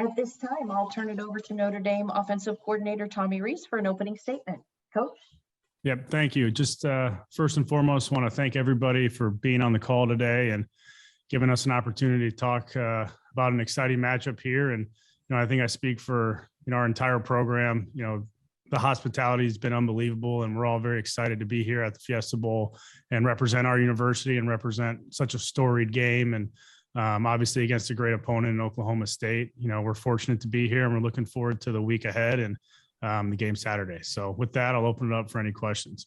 At this time, I'll turn it over to Notre Dame offensive coordinator Tommy Rees for an opening statement. Coach? Yep, thank you. Just first and foremost, want to thank everybody for being on the call today and giving us an opportunity to talk about an exciting matchup here. And, I think I speak for, our entire program. The hospitality has been unbelievable, and we're all very excited to be here at the Fiesta Bowl and represent our university and represent such a storied game. And obviously against a great opponent in Oklahoma State. We're fortunate to be here, and we're looking forward to the week ahead and the game Saturday. So with that, I'll open it up for any questions.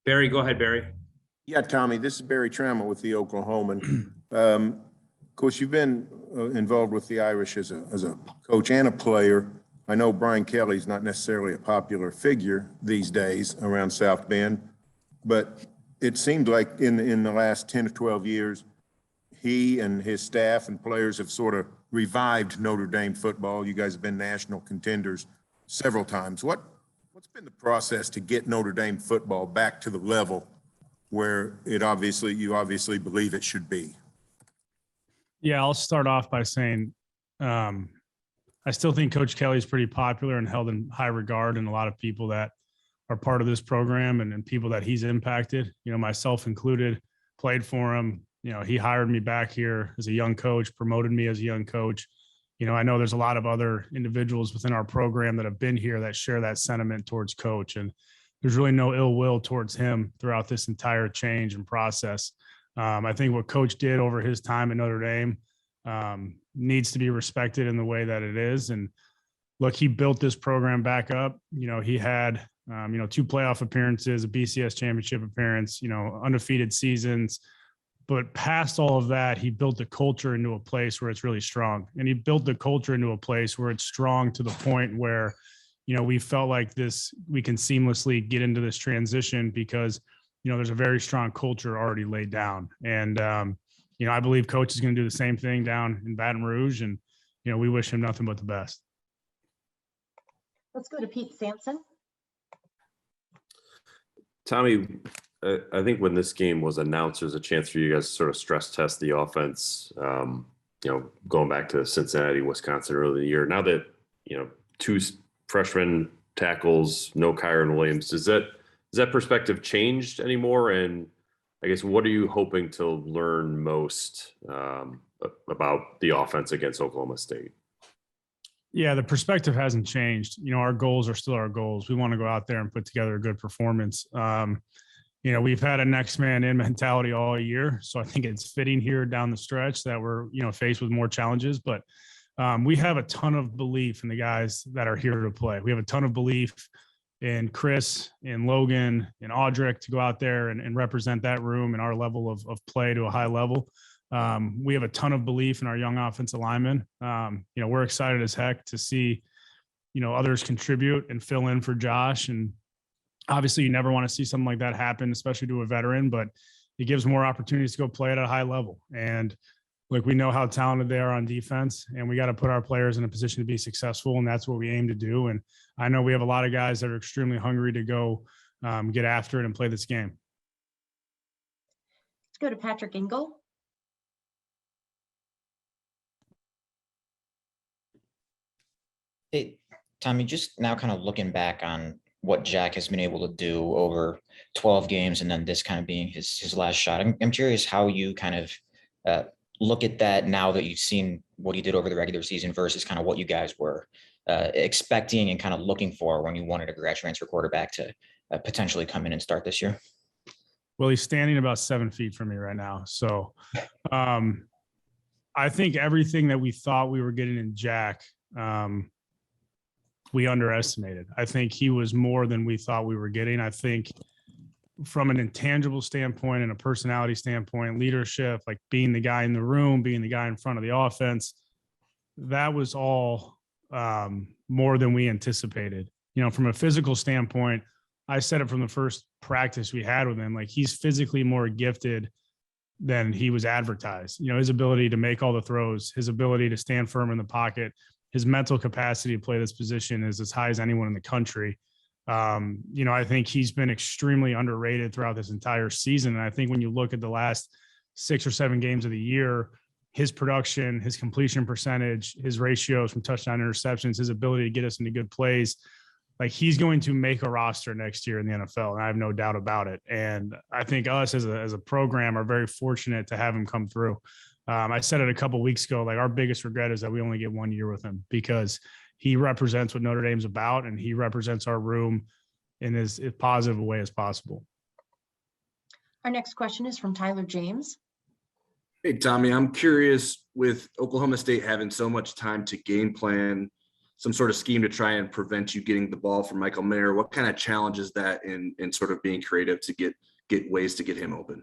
Barry, go ahead, Barry. Yeah, Tommy, this is Barry Trammell with the Oklahoman. Of course, you've been involved with the Irish as a coach and a player. I know Brian Kelly's not necessarily a popular figure these days around South Bend, but it seemed like in the last 10 to 12 years, he and his staff and players have sort of revived Notre Dame football. You guys have been national contenders several times. What's been the process to get Notre Dame football back to the level where you obviously believe it should be? Yeah, I'll start off by saying I still think Coach Kelly is pretty popular and held in high regard, and a lot of people that are part of this program and people that he's impacted, myself included, played for him. He hired me back here as a young coach, promoted me as a young coach. I know there's a lot of other individuals within our program that have been here that share that sentiment towards Coach, and there's really no ill will towards him throughout this entire change and process. I think what Coach did over his time at Notre Dame needs to be respected in the way that it is. And look, he built this program back up. He had, 2 playoff appearances, a BCS championship appearance, undefeated seasons. But past all of that, he built the culture into a place where it's really strong. And he built the culture into a place where it's strong to the point where, we felt like we can seamlessly get into this transition because, there's a very strong culture already laid down. And, I believe Coach is going to do the same thing down in Baton Rouge. And, we wish him nothing but the best. Let's go to Pete Sampson. Tommy, I think when this game was announced, there was a chance for you guys to sort of stress test the offense, going back to Cincinnati, Wisconsin early in the year. Now that, 2 freshman tackles, no Kyron Williams, has that perspective changed anymore? And I guess, what are you hoping to learn most about the offense against Oklahoma State? Yeah, the perspective hasn't changed. Our goals are still our goals. We want to go out there and put together a good performance. We've had a next man in mentality all year. So I think it's fitting here down the stretch that we're, faced with more challenges. But we have a ton of belief in the guys that are here to play. We have a ton of belief in Chris, in Logan, in Audric to go out there and represent that room and our level of play to a high level. We have a ton of belief in our young offensive linemen. We're excited as heck to see, others contribute and fill in for Josh. And obviously you never want to see something like that happen, especially to a veteran, but it gives more opportunities to go play at a high level. And look, we know how talented they are on defense, and we got to put our players in a position to be successful. And that's what we aim to do. And I know we have a lot of guys that are extremely hungry to go get after it and play this game. Let's go to Patrick Ingle. Hey, Tommy, just now kind of looking back on what Jack has been able to do over 12 games and then this kind of being his last shot. I'm curious how you kind of look at that now that you've seen what he did over the regular season versus kind of what you guys were expecting and kind of looking for when you wanted a grad transfer quarterback to potentially come in and start this year. Well, he's standing about 7 feet from me right now. So I think everything that we thought we were getting in Jack, we underestimated. I think he was more than we thought we were getting. I think from an intangible standpoint and a personality standpoint, leadership, like being the guy in the room, being the guy in front of the offense, that was all more than we anticipated. From a physical standpoint, I said it from the first practice we had with him, like he's physically more gifted than he was advertised. His ability to make all the throws, his ability to stand firm in the pocket, his mental capacity to play this position is as high as anyone in the country. I think he's been extremely underrated throughout this entire season. And I think when you look at the last 6 or 7 games of the year, his production, his completion percentage, his ratios from touchdown interceptions, his ability to get us into good plays, like he's going to make a roster next year in the NFL. And I have no doubt about it. And I think us as a program are very fortunate to have him come through. I said it a couple of weeks ago, like our biggest regret is that we only get 1 year with him, because he represents what Notre Dame's about, and he represents our room in as positive a way as possible. Our next question is from Tyler James. Hey, Tommy, I'm curious, with Oklahoma State having so much time to game plan, some sort of scheme to try and prevent you getting the ball from Michael Mayer, what kind of challenges that in sort of being creative to get ways to get him open?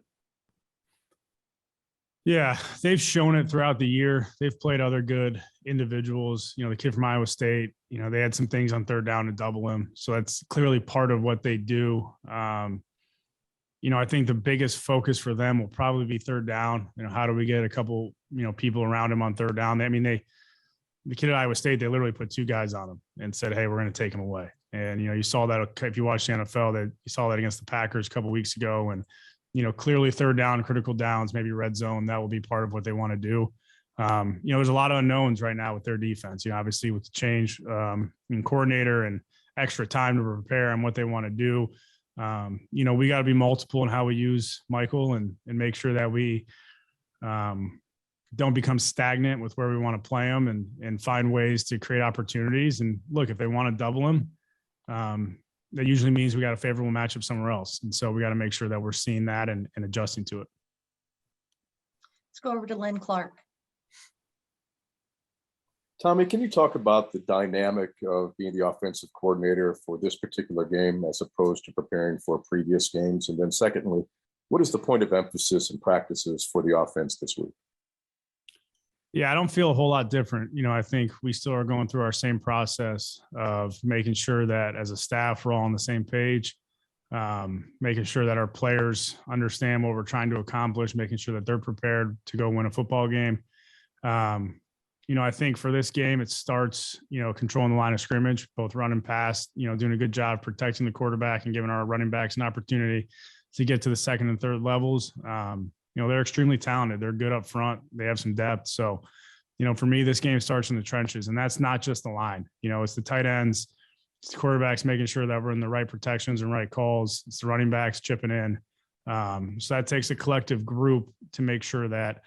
Yeah, they've shown it throughout the year. They've played other good individuals. The kid from Iowa State, they had some things on third down to double him. So that's clearly part of what they do. I think the biggest focus for them will probably be third down. How do we get a couple, people around him on third down? The kid at Iowa State, they literally put 2 guys on him and said, hey, we're going to take him away. And, you saw that if you watched the NFL, that you saw that against the Packers a couple of weeks ago. And, clearly third down, critical downs, maybe red zone, that will be part of what they want to do. There's a lot of unknowns right now with their defense, obviously with the change in coordinator and extra time to prepare and what they want to do. We got to be multiple in how we use Michael and make sure that we don't become stagnant with where we want to play him and find ways to create opportunities. And look, if they want to double him, that usually means we got a favorable matchup somewhere else. And so we got to make sure that we're seeing that and adjusting to it. Let's go over to Len Clark. Tommy, can you talk about the dynamic of being the offensive coordinator for this particular game as opposed to preparing for previous games? And then secondly, what is the point of emphasis and practices for the offense this week? Yeah, I don't feel a whole lot different. I think we still are going through our same process of making sure that as a staff, we're all on the same page, making sure that our players understand what we're trying to accomplish, making sure that they're prepared to go win a football game. I think for this game, it starts, controlling the line of scrimmage, both run and pass, doing a good job protecting the quarterback and giving our running backs an opportunity to get to the second and third levels. They're extremely talented. They're good up front. They have some depth. So, for me, this game starts in the trenches, and that's not just the line. It's the tight ends, it's the quarterbacks making sure that we're in the right protections and right calls. It's the running backs chipping in. So that takes a collective group to make sure that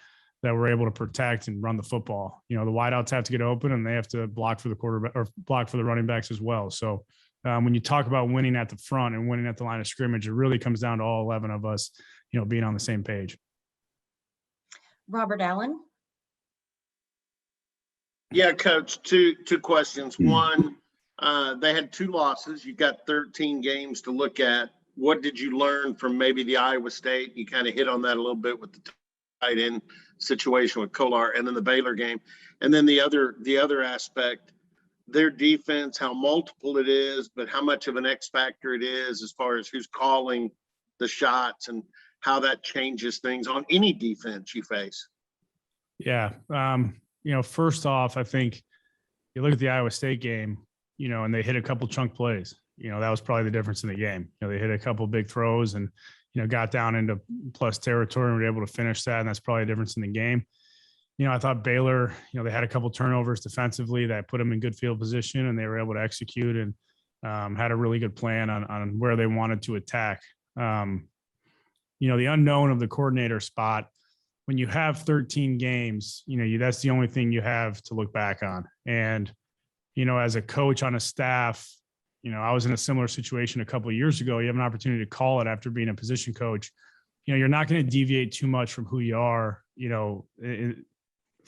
we're able to protect and run the football. The wideouts have to get open, and they have to block for the quarterback or block for the running backs as well. So when you talk about winning at the front and winning at the line of scrimmage, it really comes down to all 11 of us, being on the same page. Robert Allen. Yeah, Coach, two questions. One, they had 2 losses. You've got 13 games to look at. What did you learn from maybe the Iowa State? You kind of hit on that a little bit with the tight end situation with Kolar, and then the Baylor game. And then the other aspect, their defense, how multiple it is, but how much of an X factor it is as far as who's calling the shots and how that changes things on any defense you face. Yeah. First off, I think you look at the Iowa State game, and they hit a couple chunk plays. That was probably the difference in the game. They hit a couple big throws and, got down into plus territory and were able to finish that. And that's probably a difference in the game. I thought Baylor, they had a couple turnovers defensively that put them in good field position, and they were able to execute and had a really good plan on where they wanted to attack. The unknown of the coordinator spot, when you have 13 games, that's the only thing you have to look back on. And, as a coach on a staff, I was in a similar situation a couple of years ago. You have an opportunity to call it after being a position coach. You're not going to deviate too much from who you are,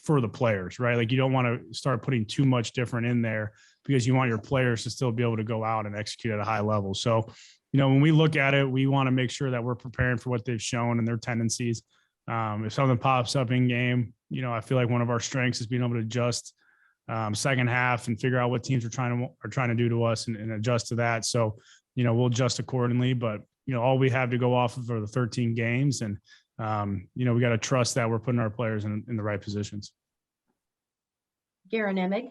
for the players, right? Like you don't want to start putting too much different in there because you want your players to still be able to go out and execute at a high level. So, when we look at it, we want to make sure that we're preparing for what they've shown and their tendencies. If something pops up in game, I feel like one of our strengths is being able to adjust second half and figure out what teams are trying to do to us and adjust to that. So, we'll adjust accordingly, but all we have to go off of are the 13 games, and we got to trust that we're putting our players in the right positions. Garen Emig.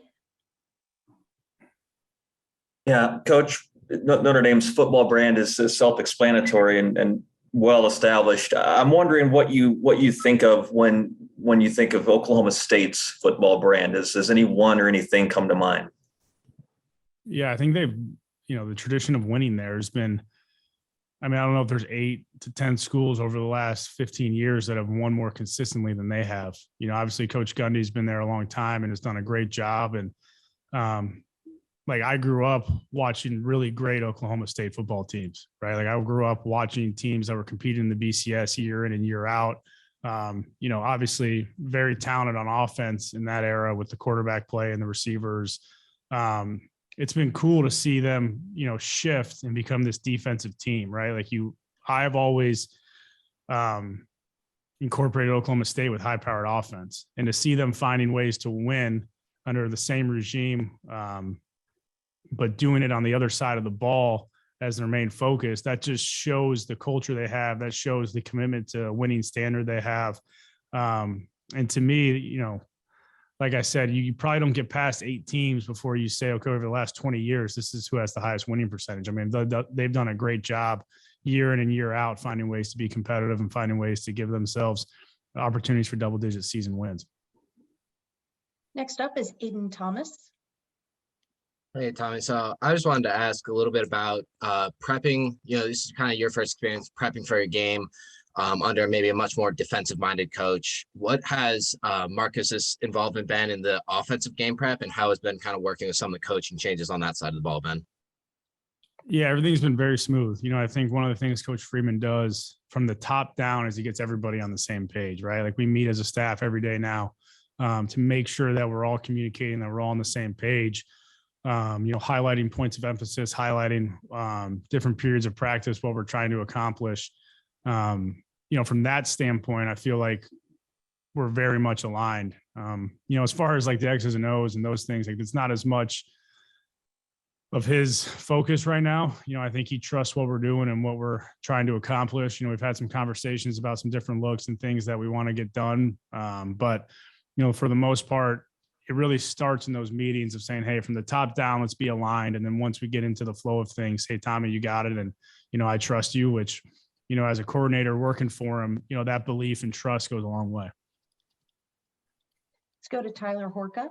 Yeah, Coach, Notre Dame's football brand is self-explanatory and well established. I'm wondering what you think of when you think of Oklahoma State's football brand. Does any one or anything come to mind? Yeah, I think they've, the tradition of winning there has been, I mean, I don't know if there's 8 to 10 schools over the last 15 years that have won more consistently than they have. Obviously Coach Gundy's been there a long time and has done a great job. And like I grew up watching really great Oklahoma State football teams, right? Like I grew up watching teams that were competing in the BCS year in and year out. Obviously very talented on offense in that era with the quarterback play and the receivers. It's been cool to see them, shift and become this defensive team, right? Like I've always incorporated Oklahoma State with high powered offense, and to see them finding ways to win under the same regime, but doing it on the other side of the ball as their main focus, that just shows the culture they have. That shows the commitment to winning standard they have. And to me, like I said, you probably don't get past 8 teams before you say, okay, over the last 20 years, this is who has the highest winning percentage. I mean, they've done a great job year in and year out, finding ways to be competitive and finding ways to give themselves opportunities for double-digit season wins. Next up is Aiden Thomas. Hey, Tommy. So I just wanted to ask a little bit about prepping. This is kind of your first experience prepping for a game under maybe a much more defensive-minded coach. What has Marcus's involvement been in the offensive game prep, and how has been kind of working with some of the coaching changes on that side of the ball, Ben? Yeah, everything's been very smooth. I think one of the things Coach Freeman does from the top down is he gets everybody on the same page, right? Like we meet as a staff every day now to make sure that we're all communicating, that we're all on the same page. Highlighting points of emphasis, highlighting different periods of practice, what we're trying to accomplish. From that standpoint, I feel like we're very much aligned. As far as like the X's and O's and those things, like it's not as much of his focus right now. I think he trusts what we're doing and what we're trying to accomplish. We've had some conversations about some different looks and things that we want to get done. But for the most part, it really starts in those meetings of saying, hey, from the top down, let's be aligned. And then once we get into the flow of things, hey, Tommy, you got it. And, I trust you, which, as a coordinator working for him, that belief and trust goes a long way. Let's go to Tyler Horka.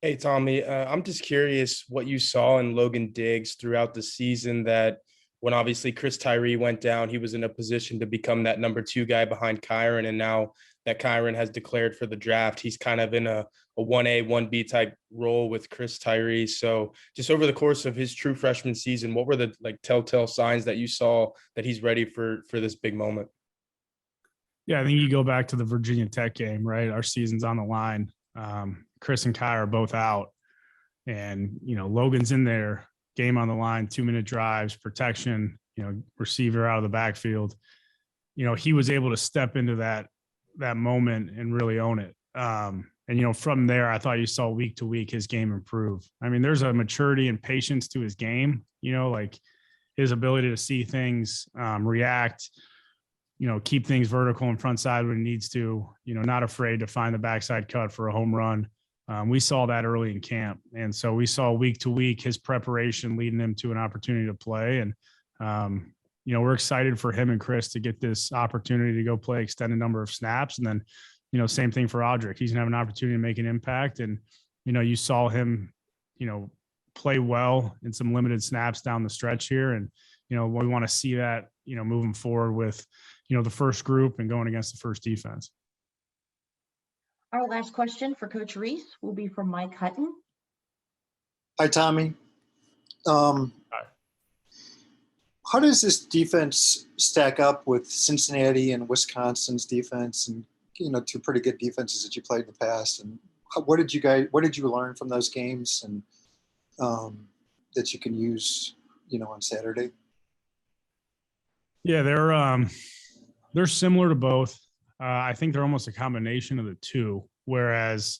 Hey, Tommy, I'm just curious what you saw in Logan Diggs throughout the season, that when obviously Chris Tyree went down, he was in a position to become that number 2 guy behind Kyron. And now that Kyron has declared for the draft, he's kind of in a 1A, 1B type role with Chris Tyree. So just over the course of his true freshman season, what were the telltale signs that you saw that he's ready for this big moment? Yeah, I think you go back to the Virginia Tech game, right? Our season's on the line. Chris and Kai are both out, and, Logan's in there, game on the line, 2-minute drives, protection, receiver out of the backfield. He was able to step into that moment and really own it. And, from there, I thought you saw week to week his game improve. I mean, there's a maturity and patience to his game, like his ability to see things, react, keep things vertical and front side when he needs to, not afraid to find the backside cut for a home run. We saw that early in camp. And so we saw week to week his preparation leading him to an opportunity to play. And, we're excited for him and Chris to get this opportunity to go play extended number of snaps. And then, same thing for Audric. He's gonna have an opportunity to make an impact. And, you saw him, play well in some limited snaps down the stretch here. And, we want to see that, moving forward with, the first group and going against the first defense. Our last question for Coach Rees will be from Mike Hutton. Hi, Tommy. Hi. How does this defense stack up with Cincinnati and Wisconsin's defense, and 2 pretty good defenses that you played in the past? And what did you learn from those games, and that you can use, on Saturday? Yeah, they're similar to both. I think they're almost a combination of the two, whereas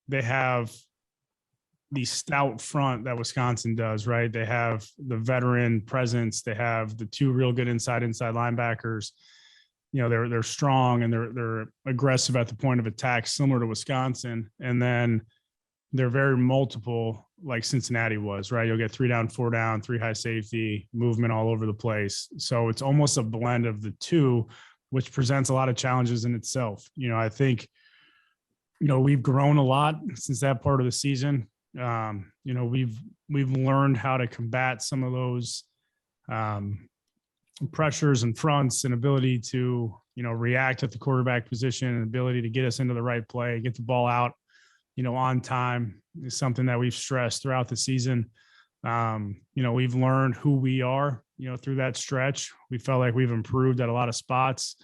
they have the stout front that Wisconsin does, right? They have the veteran presence. They have the 2 real good inside linebackers. They're strong and they're aggressive at the point of attack, similar to Wisconsin. And then they're very multiple, like Cincinnati was, right? You'll get 3 down, 4 down, 3 high safety, movement all over the place. So it's almost a blend of the two, which presents a lot of challenges in itself. I think, we've grown a lot since that part of the season. We've learned how to combat some of those pressures and fronts and ability to, react at the quarterback position and ability to get us into the right play, get the ball out, on time is something that we've stressed throughout the season. We've learned who we are, through that stretch. We felt like we've improved at a lot of spots.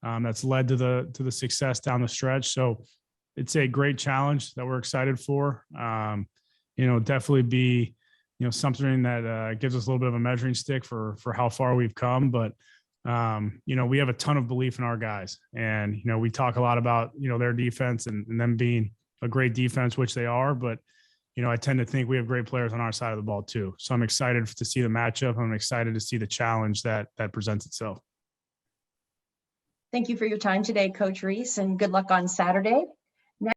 That's led to the success down the stretch. So it's a great challenge that we're excited for. Definitely be, something that gives us a little bit of a measuring stick for how far we've come. But, we have a ton of belief in our guys. And, we talk a lot about, their defense and them being a great defense, which they are. But, I tend to think we have great players on our side of the ball too. So I'm excited to see the matchup. I'm excited to see the challenge that presents itself. Thank you for your time today, Coach Rees, and good luck on Saturday.